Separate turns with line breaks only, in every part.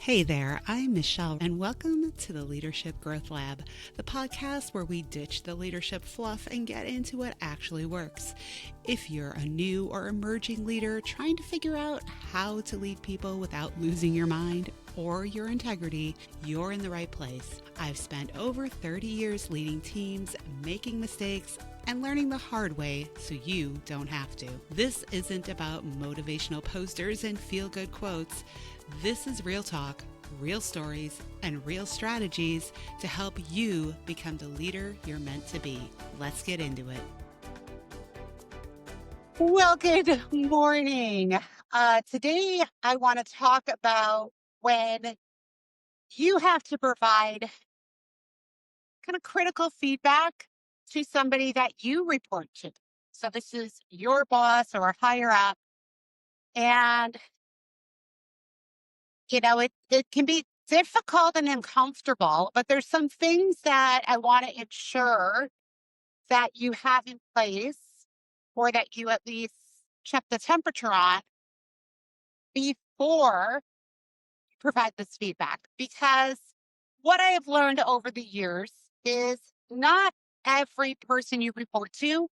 Hey there, I'm Michelle, and welcome to the Leadership Growth Lab, the podcast where we ditch the leadership fluff and get into what actually works. If you're a new or emerging leader trying to figure out how to lead people without losing your mind or your integrity, you're in the right place. I've spent over 30 years leading teams, making mistakes, and learning the hard way so you don't have to. This isn't about motivational posters and feel-good quotes. This is real talk, real stories, and real strategies to help you become the leader you're meant to be. Let's get into it. Well, good morning. Today, I want to talk about when you have to provide kind of critical feedback to somebody that you report to. So this is your boss or higher up. And, it can be difficult and uncomfortable, but there's some things that I want to ensure that you have in place or that you at least check the temperature on before you provide this feedback. Because what I have learned over the years is not every person you report to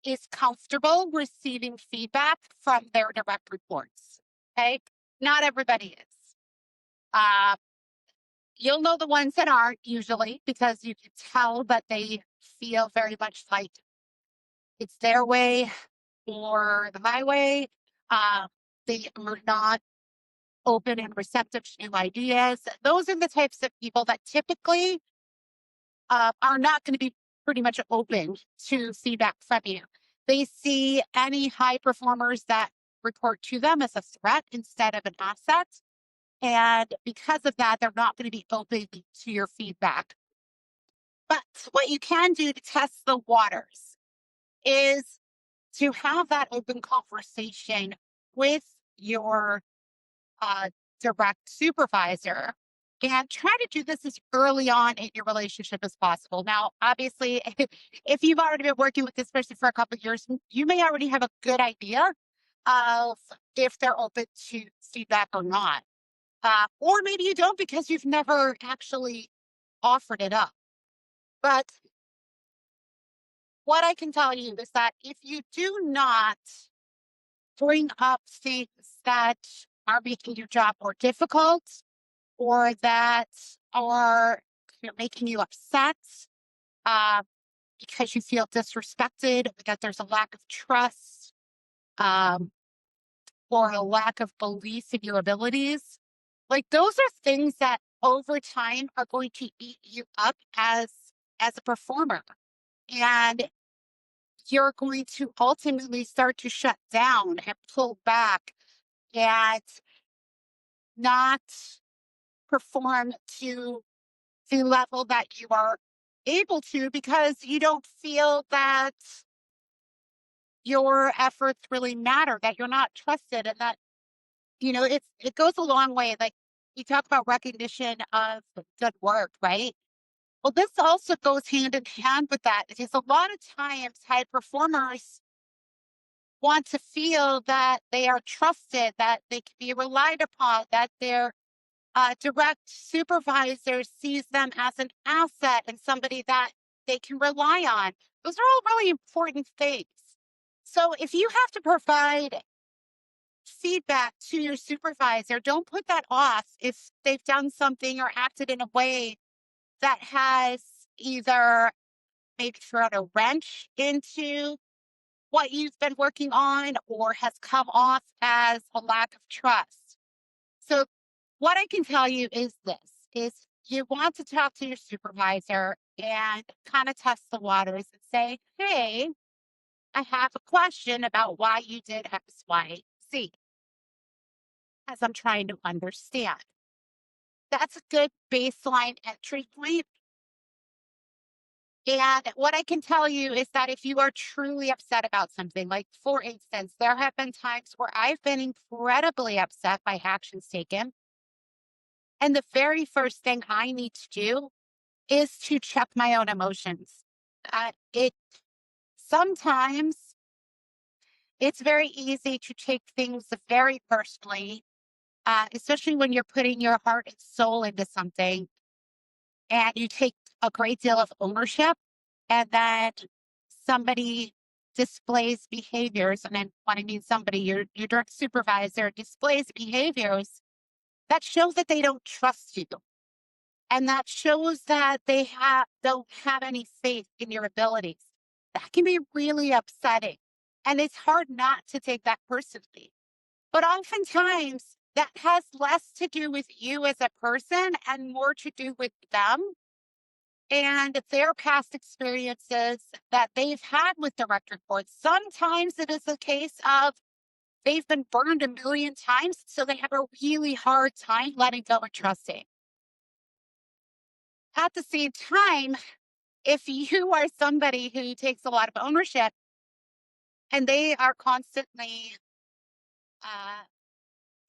is comfortable receiving feedback from their direct reports. Okay. Not everybody is. Uh, you'll know the ones that aren't usually because you can tell that they feel very much like it's their way or the highway. They are not open and receptive to new ideas. Those are the types of people that typically are not going to be pretty much open to feedback from you. They see any high performers that report to them as a threat instead of an asset. And because of that, they're not going to be open to your feedback. But what you can do to test the waters is to have that open conversation with your direct supervisor and try to do this as early on in your relationship as possible. Now, obviously, if you've already been working with this person for a couple of years, you may already have a good idea of if they're open to feedback or not. Or maybe you don't because you've never actually offered it up. But what I can tell you is that if you do not bring up things that are making your job more difficult or that are making you upset uh, because you feel disrespected, that there's a lack of trust um, or a lack of belief in your abilities, like those are things that over time are going to eat you up as a performer. And you're going to ultimately start to shut down and pull back and not perform to the level that you are able to because you don't feel that your efforts really matter, that you're not trusted, and that, it goes a long way. Like you talk about recognition of good work, right? Well, this also goes hand in hand with that because a lot of times high performers want to feel that they are trusted, that they can be relied upon, that their direct supervisor sees them as an asset and somebody that they can rely on. Those are all really important things. So if you have to provide feedback to your supervisor, don't put that off if they've done something or acted in a way that has either maybe thrown a wrench into what you've been working on or has come off as a lack of trust. So what I can tell you is this is you want to talk to your supervisor and kind of test the waters and say, hey, I have a question about why you did X, Y, Z, as I'm trying to understand. That's a good baseline entry point. And what I can tell you is that if you are truly upset about something, like for instance, there have been times where I've been incredibly upset by actions taken. And the very first thing I need to do is to check my own emotions. It sometimes it's very easy to take things very personally especially when you're putting your heart and soul into something and you take a great deal of ownership, and then somebody displays behaviors, and then when I mean somebody, your direct supervisor displays behaviors that show that they don't trust you. And that shows that they don't have any faith in your abilities. That can be really upsetting. And it's hard not to take that personally. But oftentimes that has less to do with you as a person and more to do with them and their past experiences that they've had with direct reports. Sometimes it is a case of they've been burned a million times, so they have a really hard time letting go and trusting. At the same time, if you are somebody who takes a lot of ownership and they are constantly uh,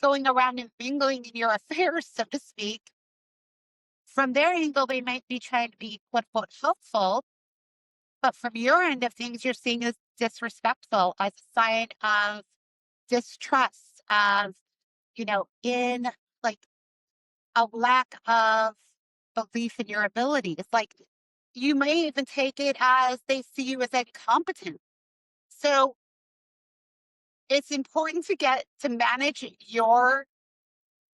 going around and mingling in your affairs, so to speak, from their angle, they might be trying to be quote unquote helpful. But from your end of things, you're seeing as disrespectful, as a sign of distrust, of, in like a lack of belief in your ability. It's like you may even take it as they see you as incompetent. So it's important to get to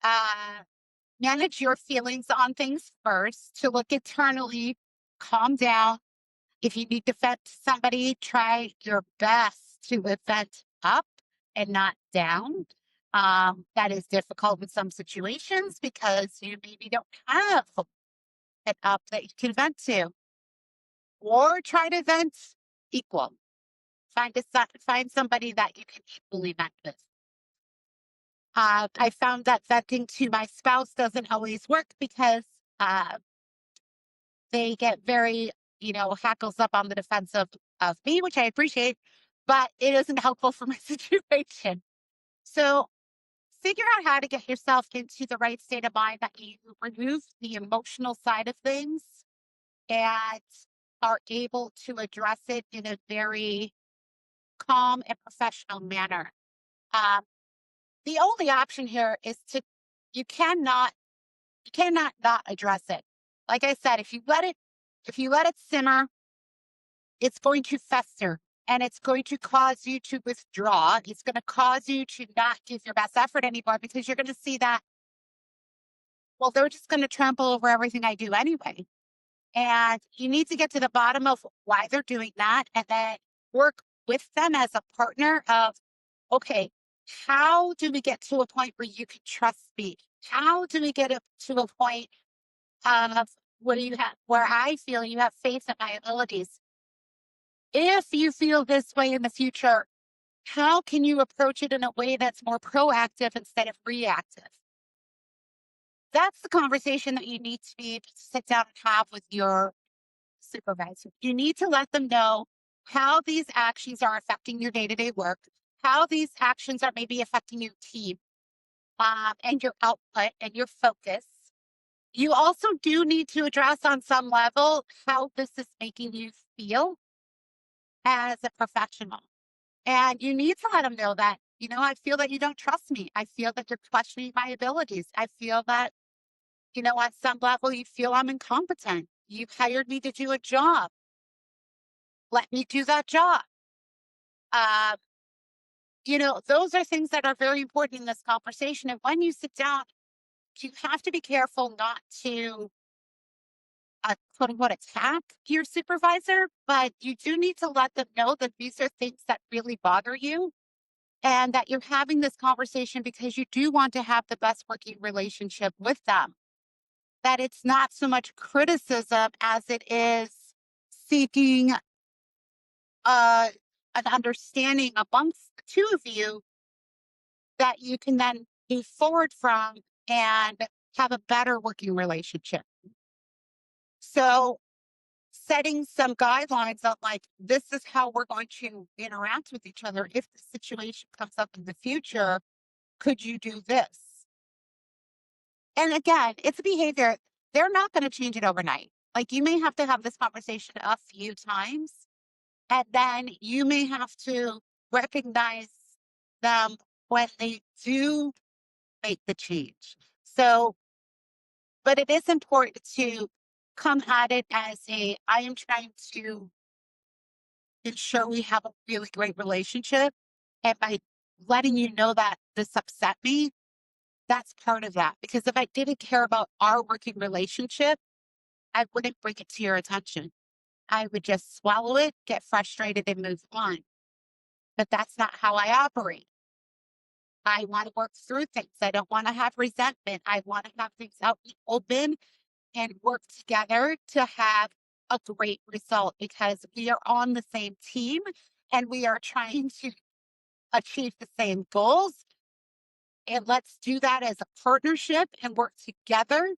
uh manage your feelings on things first, to look internally, calm down. If you need to vent to somebody, try your best to vent up and not down. That is difficult in some situations because you maybe don't have an up that you can vent to, or try to vent equal. Find somebody that you can equally vent with. I found that venting to my spouse doesn't always work because uh, they get very, hackles up on the defense of me, which I appreciate, but it isn't helpful for my situation. So figure out how to get yourself into the right state of mind that you remove the emotional side of things and are able to address it in a very calm and professional manner. Um, the only option here is you cannot you cannot not address it. Like I said, if you let it simmer, it's going to fester and it's going to cause you to withdraw. It's going to cause you to not give your best effort anymore because you're going to see that, well, they're just going to trample over everything I do anyway. And you need to get to the bottom of why they're doing that and then work with them as a partner of, okay, how do we get to a point where you can trust me? How do we get up to a point of where I feel you have faith in my abilities? If you feel this way in the future, how can you approach it in a way that's more proactive instead of reactive? That's the conversation that you need to be able to sit down and have with your supervisor. You need to let them know how these actions are affecting your day to day work, how these actions are maybe affecting your team, and your output and your focus. You also do need to address on some level how this is making you feel as a professional. And you need to let them know that, I feel that you don't trust me. I feel that you're questioning my abilities. I feel that, on some level, you feel I'm incompetent. You hired me to do a job. Let me do that job. Um, those are things that are very important in this conversation. And when you sit down, you have to be careful not to quote unquote attack your supervisor, but you do need to let them know that these are things that really bother you and that you're having this conversation because you do want to have the best working relationship with them. That it's not so much criticism as it is seeking uh, an understanding amongst the two of you that you can then move forward from and have a better working relationship. So, setting some guidelines on like, this is how we're going to interact with each other. If the situation comes up in the future, could you do this? And again, it's a behavior. They're not going to change it overnight. Like you may have to have this conversation a few times, and then you may have to recognize them when they do make the change. So, but it is important to come at it as I am trying to ensure we have a really great relationship. And by letting you know that this upset me, that's part of that. Because if I didn't care about our working relationship, I wouldn't bring it to your attention. I would just swallow it, get frustrated, and move on. But that's not how I operate. I want to work through things. I don't want to have resentment. I want to have things out in the open and work together to have a great result because we are on the same team and we are trying to achieve the same goals. And let's do that as a partnership and work together.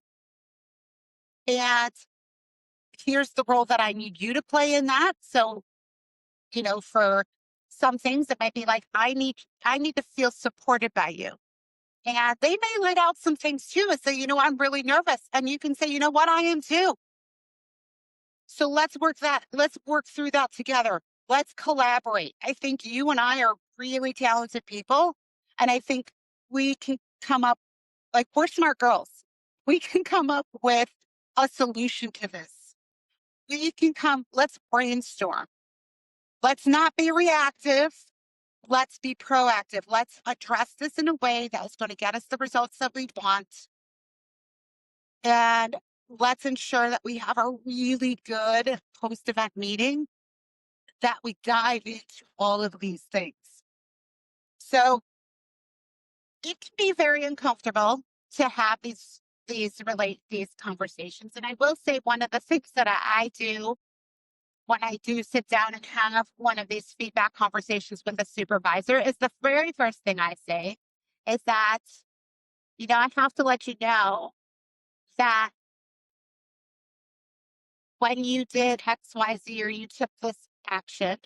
And here's the role that I need you to play in that. So, for some things it might be like, I need to feel supported by you. And they may let out some things too and say, I'm really nervous. And you can say, you know what, I am too. So let's work through that together. Let's collaborate. I think you and I are really talented people. And I think we can come up, like, we're smart girls. We can come up with a solution to this. Let's brainstorm. Let's not be reactive. Let's be proactive. Let's address this in a way that is going to get us the results that we want. And let's ensure that we have a really good post event meeting that we dive into all of these things. So it can be very uncomfortable to have these conversations. And I will say one of the things that I do when I do sit down and have one of these feedback conversations with a supervisor is the very first thing I say is that, I have to let you know that when you did XYZ or you took this action,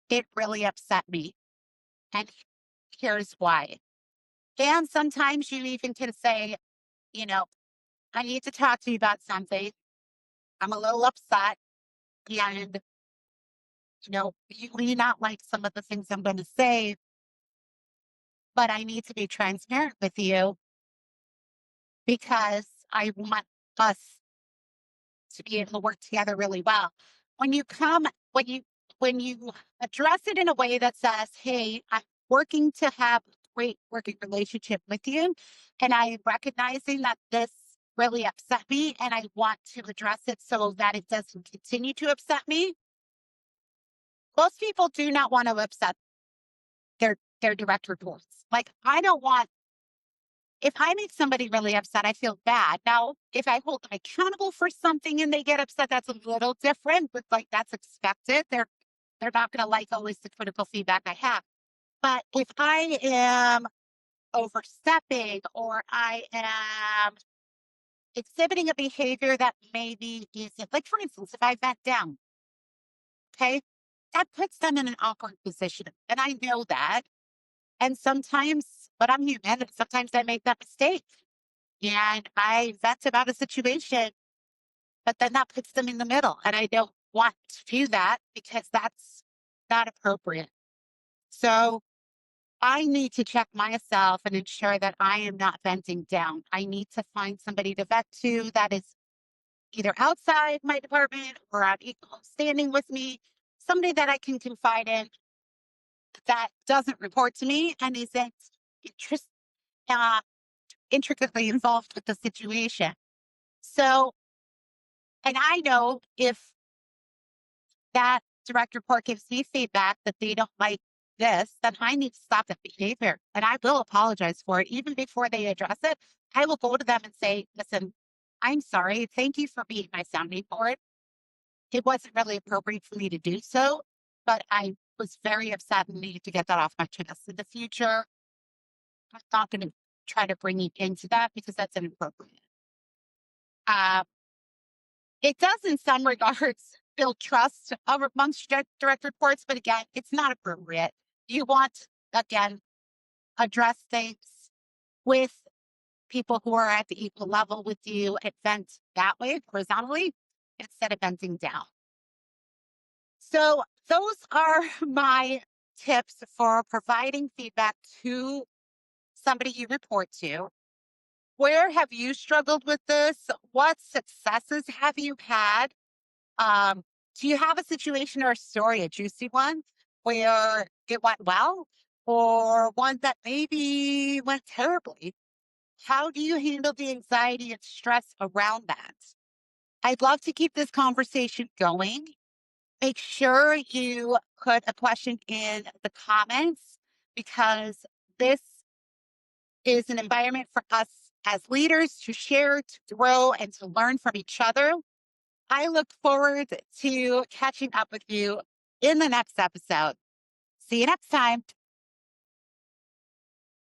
it really upset me. And here's why. And sometimes you even can say, you know, I need to talk to you about something. I'm a little upset. And, you may not like some of the things I'm going to say, but I need to be transparent with you because I want us to be able to work together really well. When you come, when you address it in a way that says, "Hey, I'm working to have a great working relationship with you, and I'm recognizing that this really upset me, and I want to address it so that it doesn't continue to upset me." Most people do not want to upset their direct reports. Like, I don't want if I make somebody really upset, I feel bad. Now, if I hold them accountable for something and they get upset, that's a little different, but like that's expected. They're not gonna like always the critical feedback I have. But if I am overstepping or I am exhibiting a behavior that maybe isn't like for instance, if I vent down, okay, that puts them in an awkward position. And I know that. And sometimes, but I'm human, and sometimes I make that mistake. And I vent about a situation, but then that puts them in the middle. And I don't want to do that because that's not appropriate. So I need to check myself and ensure that I am not venting down. I need to find somebody to vent to that is either outside my department or on equal standing with me, somebody that I can confide in that doesn't report to me and isn't interest, uh, intricately involved with the situation. So, and I know if that direct report gives me feedback that they don't like this, then I need to stop that behavior. And I will apologize for it. Even before they address it, I will go to them and say, listen, I'm sorry. Thank you for being my sounding board. It wasn't really appropriate for me to do so, but I was very upset and needed to get that off my chest. In the future, I'm not going to try to bring you into that because that's inappropriate. Uh, It does, in some regards, build trust amongst direct reports, but again, it's not appropriate. You want, again, address things with people who are at the equal level with you and vent that way, horizontally, instead of venting down. So, those are my tips for providing feedback to somebody you report to. Where have you struggled with this? What successes have you had? Um, do you have a situation or a story, a juicy one, where it went well or one that maybe went terribly? How do you handle the anxiety and stress around that? I'd love to keep this conversation going. Make sure you put a question in the comments because this is an environment for us as leaders to share, to grow, and to learn from each other. I look forward to catching up with you in the next episode. See you next time.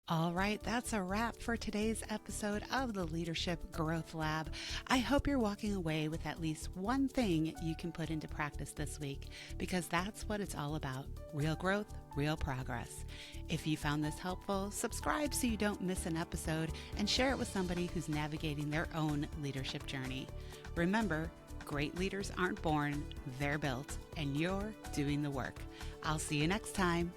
All right, that's a wrap for today's episode of the Leadership Growth Lab. I hope you're walking away with at least one thing you can put into practice this week, because that's what it's all about: real growth, real progress. If you found this helpful, subscribe so you don't miss an episode, and share it with somebody who's navigating their own leadership journey. Remember, great leaders aren't born, they're built, and you're doing the work. I'll see you next time.